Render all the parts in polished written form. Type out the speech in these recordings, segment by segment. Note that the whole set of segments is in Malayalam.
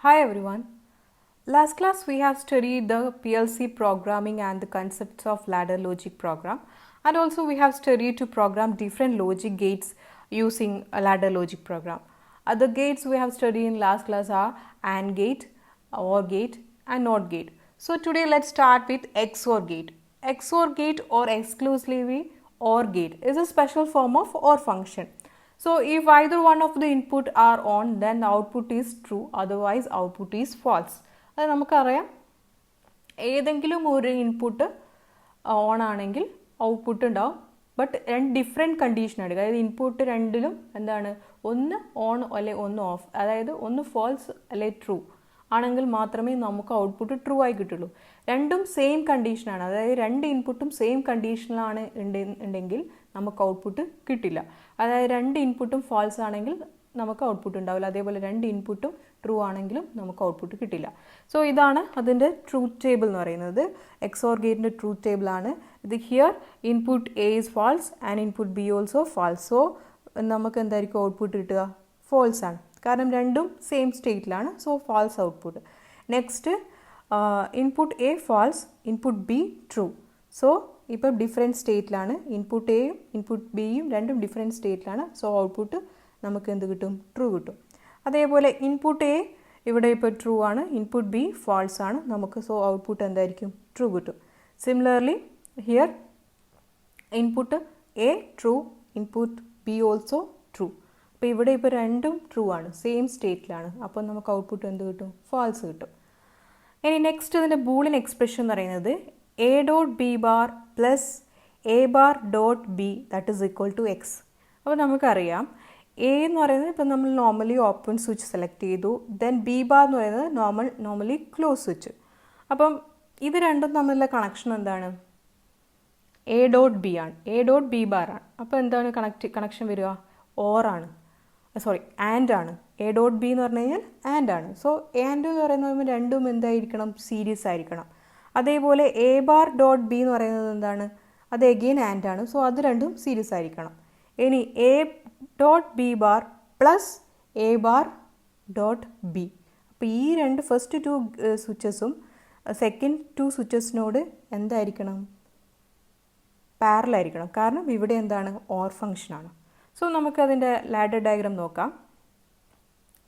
Hi everyone. Last class we have studied the PLC programming and the concepts of ladder logic program, and also we have studied to program different logic gates using a ladder logic program. Other gates we have studied in last class are AND gate, OR gate and NOT gate. So today let's start with XOR gate. XOR gate or exclusively OR gate is a special form of OR function. So if either one of the input are on, then the output is true, otherwise output is false. അത് നമുക്കറിയാം, ഏതെങ്കിലും ഒരു ഇൻപുട്ട് ഓൺ ആണെങ്കിൽ ഔട്ട്പുട്ട് ഉണ്ടാവും. ബട്ട് രണ്ട് ഡിഫറെൻറ്റ് കണ്ടീഷനാണ്. അതായത് ഇൻപുട്ട് രണ്ടിലും എന്താണ്, ഒന്ന് ഓൺ അല്ലെ ഒന്ന് ഓഫ്, അതായത് ഒന്ന് ഫാൾസ് അല്ലെ ട്രൂ ആണെങ്കിൽ മാത്രമേ നമുക്ക് ഔട്ട്പുട്ട് ട്രൂ ആയി കിട്ടുള്ളൂ. രണ്ടും സെയിം കണ്ടീഷനാണ്, അതായത് രണ്ട് ഇൻപുട്ടും സെയിം കണ്ടീഷനിലാണ് ഉണ്ടെങ്കിൽ നമുക്ക് ഔട്ട്പുട്ട് കിട്ടില്ല. അതായത് രണ്ട് ഇൻപുട്ടും ഫാൾസ് ആണെങ്കിൽ നമുക്ക് ഔട്ട്പുട്ട് ഉണ്ടാവില്ല. അതേപോലെ രണ്ട് ഇൻപുട്ടും ട്രൂ ആണെങ്കിലും നമുക്ക് ഔട്ട്പുട്ട് കിട്ടില്ല. സോ ഇതാണ് അതിൻ്റെ ട്രൂത്ത് ടേബിൾ എന്ന് പറയുന്നത്. XOR ഗേറ്റിൻ്റെ ട്രൂത്ത് ടേബിൾ ആണ് ഇത്. Here input A is false and input B also false. So നമുക്ക് എന്തായിരിക്കും ഔട്ട്പുട്ട് കിട്ടുക? ഫാൾസ് ആണ്, കാരണം രണ്ടും സെയിം സ്റ്റേറ്റിലാണ്. So false output. Next input A false, input B true. So ഇപ്പോൾ ഡിഫറെൻറ്റ് സ്റ്റേറ്റിലാണ്. ഇൻപുട്ട് എയും ഇൻപുട്ട് ബിയും രണ്ടും ഡിഫറെൻറ്റ് സ്റ്റേറ്റിലാണ്. സോ ഔട്ട്പുട്ട് നമുക്ക് എന്ത് കിട്ടും? ട്രൂ കിട്ടും. അതേപോലെ ഇൻപുട്ട് എ ഇവിടെ ഇപ്പോൾ ട്രൂ ആണ്, ഇൻപുട്ട് ബി ഫാൾസ് ആണ് നമുക്ക്. സോ ഔട്ട്പുട്ട് എന്തായിരിക്കും? ട്രൂ കിട്ടും. Similarly here input A true, input B also true. അപ്പോൾ ഇവിടെ ഇപ്പോൾ രണ്ടും ട്രൂ ആണ്, സെയിം സ്റ്റേറ്റിലാണ്. അപ്പോൾ നമുക്ക് ഔട്ട്പുട്ട് എന്ത് കിട്ടും? ഫാൾസ് കിട്ടും. ഇനി നെക്സ്റ്റ് ഇതിൻ്റെ ബൂളിയൻ എക്സ്പ്രഷൻ എന്ന് പറയുന്നത് A dot B bar plus A bar dot B that is equal to X. അപ്പോൾ നമുക്കറിയാം എ എന്ന് പറയുന്നത് ഇപ്പം നമ്മൾ നോർമലി ഓപ്പൺ സ്വിച്ച് സെലക്ട് ചെയ്തു. ദെൻ ബി ബാർ എന്ന് പറയുന്നത് നോർമലി ക്ലോസ് സ്വിച്ച്. അപ്പം ഇത് രണ്ടും തമ്മിലുള്ള കണക്ഷൻ എന്താണ്? എ ഡോട്ട് ബി ആണ്, എ ഡോട്ട് ബി ബാർ ആണ്. അപ്പോൾ എന്താണ് കണക്ഷൻ വരിക? ഓർ ആണ്, സോറി ആൻഡ് ആണ്. എ ഡോട്ട് ബി എന്ന് പറഞ്ഞു കഴിഞ്ഞാൽ ആൻഡ് ആണ്. സോ ആൻഡ് എന്ന് പറയുന്നത് രണ്ടും എന്തായിരിക്കണം? സീരീസ് ആയിരിക്കണം. അതേപോലെ എ ബാർ ഡോട്ട് ബി എന്ന് പറയുന്നത് എന്താണ്? അത് എഗെയിൻ ആൻഡ് ആണ്. സോ അത് രണ്ടും സീരീസ് ആയിരിക്കണം. ഇനി A dot B bar plus A bar dot B. അപ്പോൾ ഈ രണ്ട് ഫസ്റ്റ് ടു സ്വിച്ചസും സെക്കൻഡ് ടു സ്വിച്ചസിനോട് എന്തായിരിക്കണം? പാരലായിരിക്കണം. കാരണം ഇവിടെ എന്താണ്? ഓർ ഫങ്ഷനാണ്. സോ നമുക്കതിൻ്റെ ലാഡർ ഡയഗ്രാം നോക്കാം.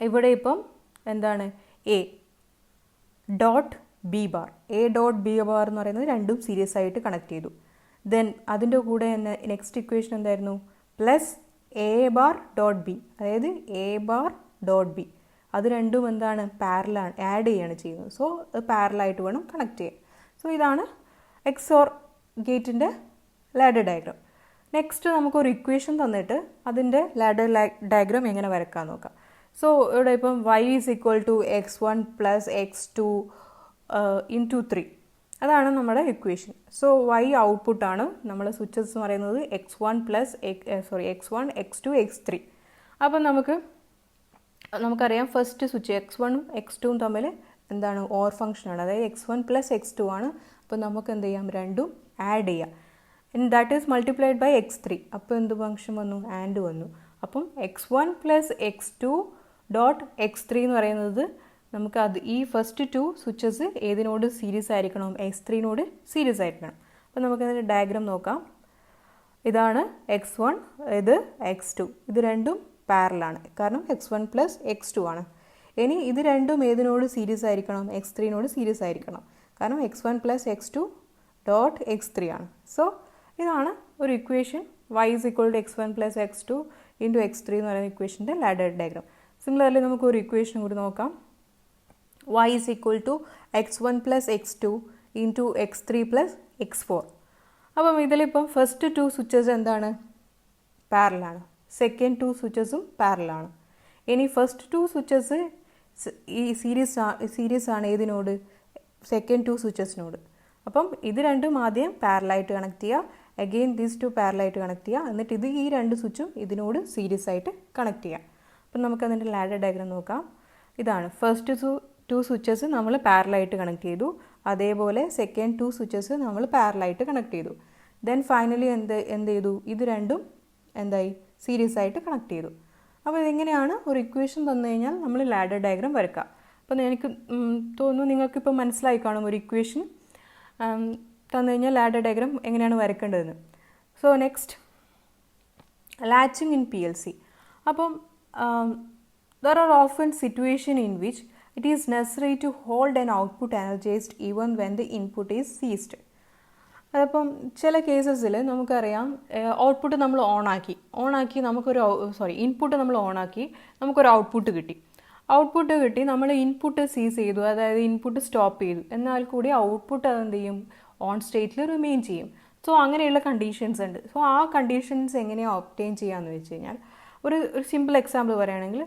ഇവിടെ ഇപ്പം എന്താണ്? A dot B bar, A dot B bar എന്ന് പറയുന്നത് രണ്ടും സീരീസ് ആയിട്ട് കണക്ട് ചെയ്തു. ദെൻ അതിൻ്റെ കൂടെ തന്നെ നെക്സ്റ്റ് ഇക്വേഷൻ എന്തായിരുന്നു? Plus A bar dot B, അതായത് എ ബാർ ഡോട്ട് ബി. അത് രണ്ടും എന്താണ്? പാരലാണ്, ആഡ് ചെയ്യാണ് ചെയ്യുന്നത്. സോ അത് പാരലായിട്ട് വേണം കണക്ട് ചെയ്യാൻ. സോ ഇതാണ് XOR ഗേറ്റിൻ്റെ ലാഡർ ഡയഗ്രാം. നെക്സ്റ്റ് നമുക്കൊരു ഇക്വേഷൻ തന്നിട്ട് അതിൻ്റെ ലാഡർ ഡയഗ്രാം എങ്ങനെ വരക്കാൻ നോക്കാം. സോ ഇവിടെ ഇപ്പം y is equal to x1 plus x2 into 3. അതാണ് നമ്മുടെ ഇക്വേഷൻ. So y ഔട്ട്പുട്ടാണ്. നമ്മുടെ സ്വിച്ചസ് എന്ന് പറയുന്നത് x1 plus x1 x2 x3. അപ്പം നമുക്കറിയാം ഫസ്റ്റ് സ്വിച്ച് x1ഉം x2ഉം തമ്മിൽ എന്താണ്? ഓർ ഫംഗ്ഷനാണ്, അതായത് x1 പ്ലസ് x2 ആണ്. അപ്പോൾ നമുക്ക് എന്ത് ചെയ്യാം? രണ്ടും ആഡ് ചെയ്യാം. That is multiplied by x3. അപ്പോൾ എന്ത് ഫംഗ്ഷൻ വന്നു? ആൻഡ് വന്നു. അപ്പം x1 plus x2 dot x3 എന്ന് പറയുന്നത് നമുക്ക് അത് ഈ ഫസ്റ്റ് ടു സ്വിച്ചസ് ഏതിനോട് സീരീസ് ആയിരിക്കണം? x3നോട് സീരീസ് ആയിരിക്കണം. അപ്പോൾ നമുക്കതിൻ്റെ ഡയഗ്രാം നോക്കാം. ഇതാണ് x1, ഇത് x2. ഇത് രണ്ടും പാരലാണ്, കാരണം x1 പ്ലസ് x2 ആണ്. ഇനി ഇത് രണ്ടും ഏതിനോട് സീരീസ് ആയിരിക്കണം? x3നോട് സീരീസ് ആയിരിക്കണം, കാരണം x1 plus x2 dot x3 ആണ്. സോ ഇതാണ് ഒരു equation. y is equal to x1 plus x2 into x3 എന്ന് പറയുന്ന ഇക്വേഷൻ്റെ ലാഡർ ഡയഗ്രാം. സിമിലർലി നമുക്കൊരു ഇക്വേഷൻ കൂടി നോക്കാം. y is equal to x1 plus x2 into x3 plus x4. അപ്പം ഇതിലിപ്പം ഫസ്റ്റ് ടു സ്വിച്ചസ് എന്താണ്? പാരലാണ്. സെക്കൻഡ് ടു സ്വിച്ചസും പാരലാണ്. ഇനി ഫസ്റ്റ് ടു സ്വിച്ചസ് ഈ സീരീസ് ആണ് ഏതിനോട്? Second to സ്വിച്ചസിനോട്. അപ്പം ഇത് രണ്ടും ആദ്യം പാരലായിട്ട് കണക്ട് ചെയ്യുക, അഗെയിൻ ദീസ് ടു പാരലായിട്ട് കണക്ട് ചെയ്യുക, എന്നിട്ട് ഇത് ഈ രണ്ട് സ്വിച്ചും ഇതിനോട് സീരീസ് ആയിട്ട് കണക്ട് ചെയ്യാം. അപ്പം നമുക്കതിൻ്റെ ലാഡർ ഡയഗ്രാം നോക്കാം. ഇതാണ് ഫസ്റ്റ് ടു സ്വിച്ചസ് നമ്മൾ പാരലായിട്ട് കണക്ട് ചെയ്തു. അതേപോലെ സെക്കൻഡ് ടു സ്വിച്ചസ് നമ്മൾ പാരലായിട്ട് കണക്ട് ചെയ്തു. ദെൻ ഫൈനലി എന്ത് ചെയ്തു? ഇത് രണ്ടും എന്തായി? സീരീസ് ആയിട്ട് കണക്ട് ചെയ്തു. അപ്പോൾ ഇതെങ്ങനെയാണ്? ഒരു ഇക്വേഷൻ തന്നു കഴിഞ്ഞാൽ നമ്മൾ ലാഡർ ഡയഗ്രാം വരക്കുക. അപ്പോൾ എനിക്ക് തോന്നുന്നു നിങ്ങൾക്കിപ്പോൾ മനസ്സിലായി കാണും ഒരു ഇക്വേഷൻ തന്നു കഴിഞ്ഞാൽ ലാഡർ ഡയഗ്രാം എങ്ങനെയാണ് വരയ്ക്കേണ്ടതെന്ന്. So next latching in PLC. അപ്പം there are often situations in which it is necessary to hold an output energized even when the input is ceased. അപ്പം ചില കേസസിൽ നമുക്കറിയാം ഔട്ട്പുട്ട് നമ്മൾ ഓണാക്കി നമുക്കൊരു ഇൻപുട്ട് നമ്മൾ ഓണാക്കി നമുക്കൊരു ഔട്ട്പുട്ട് കിട്ടി നമ്മൾ ഇൻപുട്ട് സീസ് ചെയ്തു, അതായത് ഇൻപുട്ട് സ്റ്റോപ്പ് ചെയ്തു, എന്നാൽ കൂടി ഔട്ട്പുട്ട് അതെന്ത് ചെയ്യും, ഓൺ സ്റ്റേറ്റിൽ റിമെയിൻ ചെയ്യും. സോ അങ്ങനെയുള്ള കണ്ടീഷൻസ് ഉണ്ട്. സോ ആ കണ്ടീഷൻസ് എങ്ങനെയാണ് ഒബ്റ്റെയിൻ ചെയ്യാമെന്ന് വെച്ച് കഴിഞ്ഞാൽ ഒരു സിമ്പിൾ എക്സാമ്പിൾ പറയുകയാണെങ്കിൽ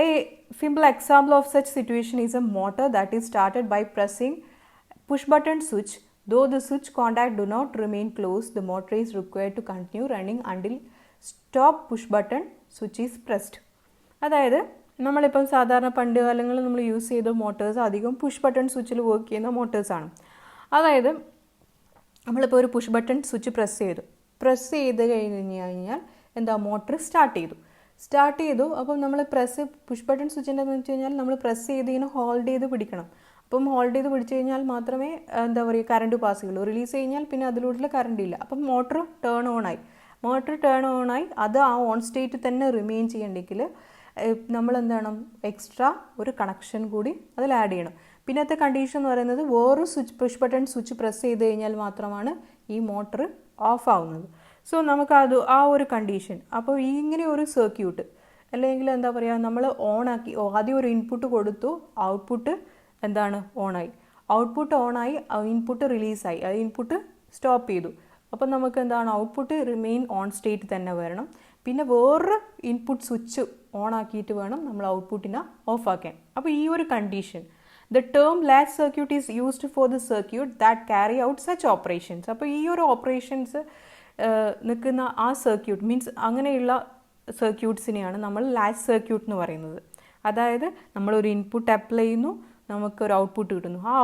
a simple example of such situation is a motor that is started by pressing push button switch. Though the switch contact do not remain closed, the motor is required to continue running until stop push button switch is pressed. അതായത് നമ്മളിപ്പം സാധാരണ പണ്ട് കാലങ്ങളിൽ നമ്മൾ യൂസ് ചെയ്ത മോട്ടേഴ്സ് അധികം പുഷ് ബട്ടൺ സ്വിച്ചിൽ വർക്ക് ചെയ്യുന്ന മോട്ടേഴ്സാണ്. അതായത് നമ്മളിപ്പോൾ ഒരു പുഷ് ബട്ടൺ സ്വിച്ച് പ്രസ് ചെയ്ത് കഴിഞ്ഞാൽ എന്താ മോട്ടർ സ്റ്റാർട്ട് ചെയ്തു. അപ്പം നമ്മൾ പുഷ് ബട്ടൺ സ്വിച്ചിൻ്റെ എന്ന് വെച്ച് കഴിഞ്ഞാൽ നമ്മൾ പ്രസ് ചെയ്ത് ഇങ്ങനെ ഹോൾഡ് ചെയ്ത് പിടിക്കണം. അപ്പം ഹോൾഡ് ചെയ്ത് പിടിച്ച് കഴിഞ്ഞാൽ മാത്രമേ എന്താ പറയുക കറണ്ട് പാസ് ചെയ്യുള്ളൂ. റിലീസ് കഴിഞ്ഞാൽ പിന്നെ അതിലൂടെ കറണ്ട് ഇല്ല. അപ്പം മോട്ടർ ടേൺ ഓൺ ആയി അത് ആ ഓൺ സ്റ്റേറ്റ് തന്നെ റിമെയിൻ ചെയ്യണമെങ്കിൽ നമ്മൾ എന്താണ് എക്സ്ട്രാ ഒരു കണക്ഷൻ കൂടി അതിൽ ആഡ് ചെയ്യണം. പിന്നത്തെ കണ്ടീഷൻ എന്ന് പറയുന്നത് വേറൊരു പുഷ് ബട്ടൺ സ്വിച്ച് പ്രസ് ചെയ്ത് കഴിഞ്ഞാൽ മാത്രമാണ് ഈ മോട്ടർ ഓഫ് ആവുന്നത്. സോ നമുക്കത് ആ ഒരു കണ്ടീഷൻ. അപ്പോൾ ഇങ്ങനെ ഒരു സർക്യൂട്ട് അല്ലെങ്കിൽ എന്താ പറയുക, നമ്മൾ ഓണാക്കി ആദ്യം ഒരു ഇൻപുട്ട് കൊടുത്തു, ഔട്ട്പുട്ട് എന്താണ് ഓണായി, ഇൻപുട്ട് റിലീസായി, അത് ഇൻപുട്ട് സ്റ്റോപ്പ് ചെയ്തു. അപ്പം നമുക്ക് എന്താണ് ഔട്ട്പുട്ട് റിമെയിൻ ഓൺ സ്റ്റേറ്റ് തന്നെ വരണം. പിന്നെ വേറൊരു ഇൻപുട്ട് സ്വിച്ച് ഓൺ ആക്കിയിട്ട് വേണം നമ്മൾ ഔട്ട്പുട്ടിനെ ഓഫ് ആക്കാൻ. അപ്പോൾ ഈ ഒരു condition, the term latch circuit is used for the circuit that carry out such operations. അപ്പോൾ ഈ ഒരു ഓപ്പറേഷൻസ് നിൽക്കുന്ന ആ സർക്യൂട്ട് മീൻസ് അങ്ങനെയുള്ള സർക്യൂട്ട്സിനെയാണ് നമ്മൾ ലാച്ച് സർക്യൂട്ട് എന്ന് പറയുന്നത്. അതായത് നമ്മളൊരു ഇൻപുട്ട് അപ്ലൈ ചെയ്യുന്നു, നമുക്കൊരു ഔട്ട്പുട്ട് കിട്ടുന്നു. ആ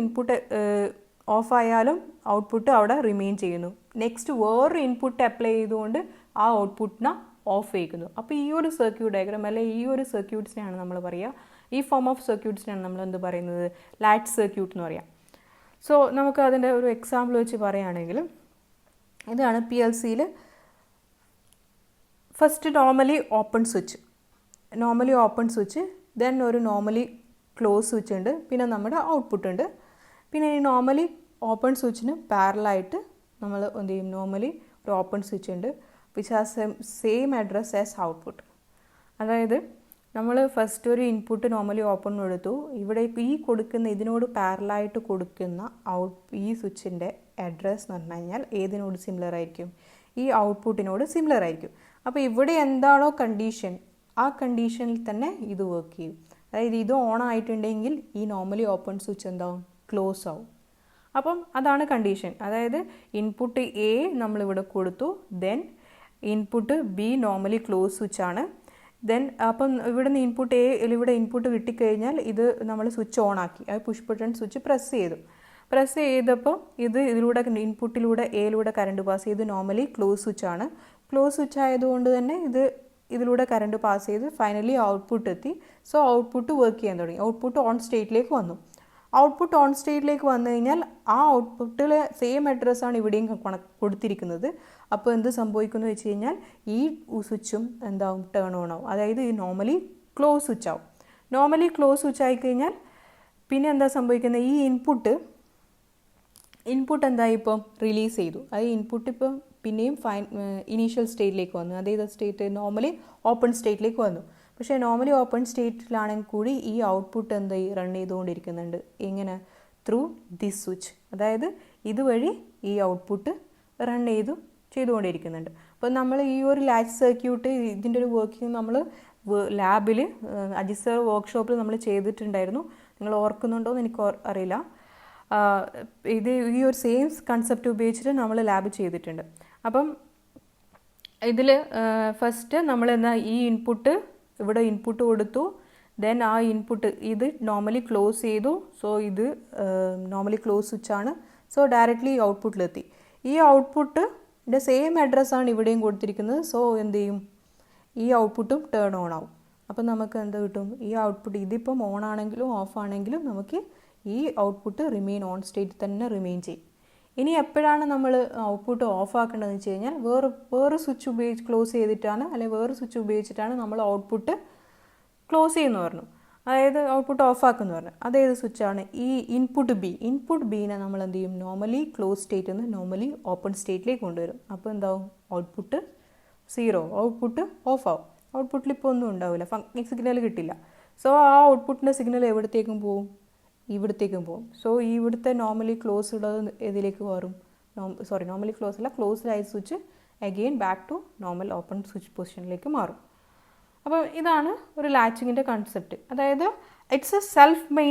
ഇൻപുട്ട് ഓഫ് ആയാലും ഔട്ട്പുട്ട് അവിടെ റിമെയിൻ ചെയ്യുന്നു. നെക്സ്റ്റ് വേറൊരു ഇൻപുട്ട് അപ്ലൈ ചെയ്തുകൊണ്ട് ആ ഔട്ട്പുട്ടിനെ ഓഫ് ചെയ്യിക്കുന്നു. അപ്പോൾ ഈ ഒരു സർക്യൂട്ട് ഡയഗ്രാം അല്ലെങ്കിൽ ഈ ഒരു സർക്യൂട്ട്സിനെയാണ് നമ്മൾ പറയുക, ഈ ഫോം ഓഫ് സർക്യൂട്ട്സിനാണ് നമ്മൾ എന്ത് പറയുന്നത്, ലാച്ച് സർക്യൂട്ട് എന്ന് പറയാം. സോ നമുക്ക് അതിൻ്റെ ഒരു എക്സാമ്പിൾ വെച്ച് പറയുകയാണെങ്കിൽ ഇതാണ് PLCയിൽ first normally open switch, then ഒരു നോർമലി ക്ലോസ് സ്വിച്ച് ഉണ്ട്, പിന്നെ നമ്മുടെ ഔട്ട്പുട്ട് ഉണ്ട്. പിന്നെ ഈ നോർമലി ഓപ്പൺ സ്വിച്ചിന് പാരലായിട്ട് നമ്മൾ എന്ത് ചെയ്യും, നോർമലി ഒരു ഓപ്പൺ സ്വിച്ച് ഉണ്ട് which has same address as output. അതായത് നമ്മൾ ഫസ്റ്റ് ഒരു ഇൻപുട്ട് നോർമലി ഓപ്പൺ എടുത്തു, ഇവിടെ ഈ കൊടുക്കുന്ന ഇതിനോട് പാരലായിട്ട് കൊടുക്കുന്ന ഈ സ്വിച്ചിൻ്റെ അഡ്രസ് എന്ന് പറഞ്ഞു കഴിഞ്ഞാൽ ഏതിനോട് സിമിലർ ആയിരിക്കും, ഈ ഔട്ട്പുട്ടിനോട് സിമിലർ ആയിരിക്കും. അപ്പോൾ ഇവിടെ എന്താണോ കണ്ടീഷൻ ആ കണ്ടീഷനിൽ തന്നെ ഇത് വർക്ക് ചെയ്യും. അതായത് ഇത് ഓൺ ആയിട്ടുണ്ടെങ്കിൽ ഈ നോർമലി ഓപ്പൺ സ്വിച്ച് എന്താവും, ക്ലോസ് ആവും. അപ്പം അതാണ് കണ്ടീഷൻ. അതായത് ഇൻപുട്ട് A നമ്മളിവിടെ കൊടുത്തു, then input B normally close സ്വിച്ചാണ്. ദെൻ അപ്പം ഇവിടുന്ന് ഇൻപുട്ട് ഇവിടെ ഇൻപുട്ട് കിട്ടിക്കഴിഞ്ഞാൽ ഇത് നമ്മൾ സ്വിച്ച് ഓൺ ആക്കി, അത് പുഷ് ബട്ടൺ സ്വിച്ച് പ്രസ് ചെയ്തപ്പോൾ ഇതിലൂടെ ഇൻപുട്ടിലൂടെ എയിലൂടെ കറണ്ട് പാസ് ചെയ്ത് നോർമലി ക്ലോസ് സ്വിച്ചാണ്. ക്ലോസ് സ്വിച്ച് ആയതുകൊണ്ട് തന്നെ ഇതിലൂടെ കറണ്ട് പാസ് ചെയ്ത് ഫൈനലി ഔട്ട്പുട്ട് എത്തി. സോ ഔട്ട്പുട്ട് വർക്ക് ചെയ്യാൻ തുടങ്ങി, ഔട്ട്പുട്ട് ഓൺ സ്റ്റേറ്റിലേക്ക് വന്നു. ഔട്ട്പുട്ട് ഓൺ സ്റ്റേറ്റിലേക്ക് വന്നു കഴിഞ്ഞാൽ ആ ഔട്ട്പുട്ടിൽ സെയിം അഡ്രസ്സാണ് ഇവിടെയും കൊടുത്തിരിക്കുന്നത്. അപ്പോൾ എന്ത് സംഭവിക്കുന്നു വെച്ച് കഴിഞ്ഞാൽ ഈ സ്വിച്ചും എന്താവും, ടേൺ ഓൺ ആവും. അതായത് ഈ നോർമലി ക്ലോസ് സ്വിച്ച് ആവും. നോർമലി ക്ലോസ് സ്വിച്ച് ആയിക്കഴിഞ്ഞാൽ പിന്നെ എന്താ സംഭവിക്കുന്നത്, ഈ ഇൻപുട്ട് എന്തായി ഇപ്പം റിലീസ് ചെയ്തു. അത് ഇൻപുട്ട് ഇപ്പം പിന്നെയും ഇനീഷ്യൽ സ്റ്റേറ്റിലേക്ക് വന്നു. അതായത് സ്റ്റേറ്റ് നോർമലി ഓപ്പൺ സ്റ്റേറ്റിലേക്ക് വന്നു. പക്ഷേ നോർമലി ഓപ്പൺ സ്റ്റേറ്റിലാണെങ്കിൽ കൂടി ഈ ഔട്ട്പുട്ട് എന്തായി റൺ ചെയ്തുകൊണ്ടിരിക്കുന്നുണ്ട്. എങ്ങനെ, ത്രൂ ദിസ് സ്വിച്ച്. അതായത് ഇതുവഴി ഈ ഔട്ട്പുട്ട് റൺ ചെയ്തുകൊണ്ടിരിക്കുന്നുണ്ട്. അപ്പോൾ നമ്മൾ ഈ ഒരു ലാച്ച് സർക്യൂട്ട് ഇതിൻ്റെ ഒരു വർക്കിംഗ് നമ്മൾ ലാബിൽ അജിസർ വർക്ക്ഷോപ്പിൽ നമ്മൾ ചെയ്തിട്ടുണ്ടായിരുന്നു. നിങ്ങൾ ഓർക്കുന്നുണ്ടോ എന്ന് എനിക്ക് അറിയില്ല. ഇത് ഈ ഒരു സെയിം കൺസെപ്റ്റ് ഉപയോഗിച്ചിട്ട് നമ്മൾ ലാബ് ചെയ്തിട്ടുണ്ട്. അപ്പം ഇതിൽ ഫസ്റ്റ് നമ്മൾ ഈ ഇവിടെ ഇൻപുട്ട് കൊടുത്തു, ദെൻ ആ ഇൻപുട്ട് ഇത് നോർമലി ക്ലോസ് ചെയ്തു. സോ ഇത് നോർമലി ക്ലോസ് സ്വിച്ചാണ്. സോ ഡയറക്റ്റ്ലി ഔട്ട്പുട്ടിലെത്തി. ഈ ഔട്ട്പുട്ടിൻ്റെ സെയിം അഡ്രസ്സാണ് ഇവിടെയും കൊടുത്തിരിക്കുന്നത്. സോ എന്ത് ചെയ്യും, ഈ ഔട്ട്പുട്ടും ടേൺ ഓൺ ആവും. അപ്പോൾ നമുക്ക് എന്ത് കിട്ടും? ഈ ഔട്ട്പുട്ട് ഇതിപ്പം ഓൺ ആണെങ്കിലും ഓഫ് ആണെങ്കിലും നമുക്ക് ഈ ഔട്ട്പുട്ട് റിമെയിൻ ഓൺ സ്റ്റേറ്റ് തന്നെ റിമെയിൻ ചെയ്യും. ഇനി എപ്പോഴാണ് നമ്മൾ ഔട്ട്പുട്ട് ഓഫ് ആക്കേണ്ടതെന്ന് വെച്ച് കഴിഞ്ഞാൽ വേറെ സ്വിച്ച് ഉപയോഗിച്ച് ക്ലോസ് ചെയ്തിട്ടാണ്, അല്ലെങ്കിൽ വേറെ സ്വിച്ച് ഉപയോഗിച്ചിട്ടാണ് നമ്മൾ ഔട്ട്പുട്ട് ക്ലോസ് ചെയ്യുന്നു പറഞ്ഞു, അതായത് ഔട്ട്പുട്ട് ഓഫ് ആക്കുന്നു പറഞ്ഞു. അതേത് സ്വിച്ചാണ്? ഈ ഇൻപുട്ട് ബീനെ നമ്മൾ എന്ത് ചെയ്യും? നോർമലി ക്ലോസ് സ്റ്റേറ്റിൽ നിന്ന് നോർമലി ഓപ്പൺ സ്റ്റേറ്റിലേക്ക് കൊണ്ടുവരും. അപ്പോൾ എന്താവും? ഔട്ട്പുട്ട് 0, ഔട്ട്പുട്ട് ഓഫ് ആവും. ഔട്ട്പുട്ടിൽ ഇപ്പോൾ ഒന്നും ഉണ്ടാവില്ല, സിഗ്നൽ കിട്ടില്ല. സോ ആ ഔട്ട്പുട്ടിൻ്റെ സിഗ്നൽ എവിടത്തേക്കും പോവും? ഇവിടത്തേക്കും പോകും. സോ ഇവിടുത്തെ നോർമലി ക്ലോസ് ഉള്ളത് ഇതിലേക്ക് മാറും. നോർമലി ക്ലോസ് അല്ല, ക്ലോസ്ഡായ switch again back to normal open switch പൊസിഷനിലേക്ക് മാറും. അപ്പോൾ ഇതാണ് ഒരു ലാച്ചിങ്ങിൻ്റെ കൺസെപ്റ്റ്. അതായത് ഇറ്റ്സ് എ സെൽഫ് മെയിൻ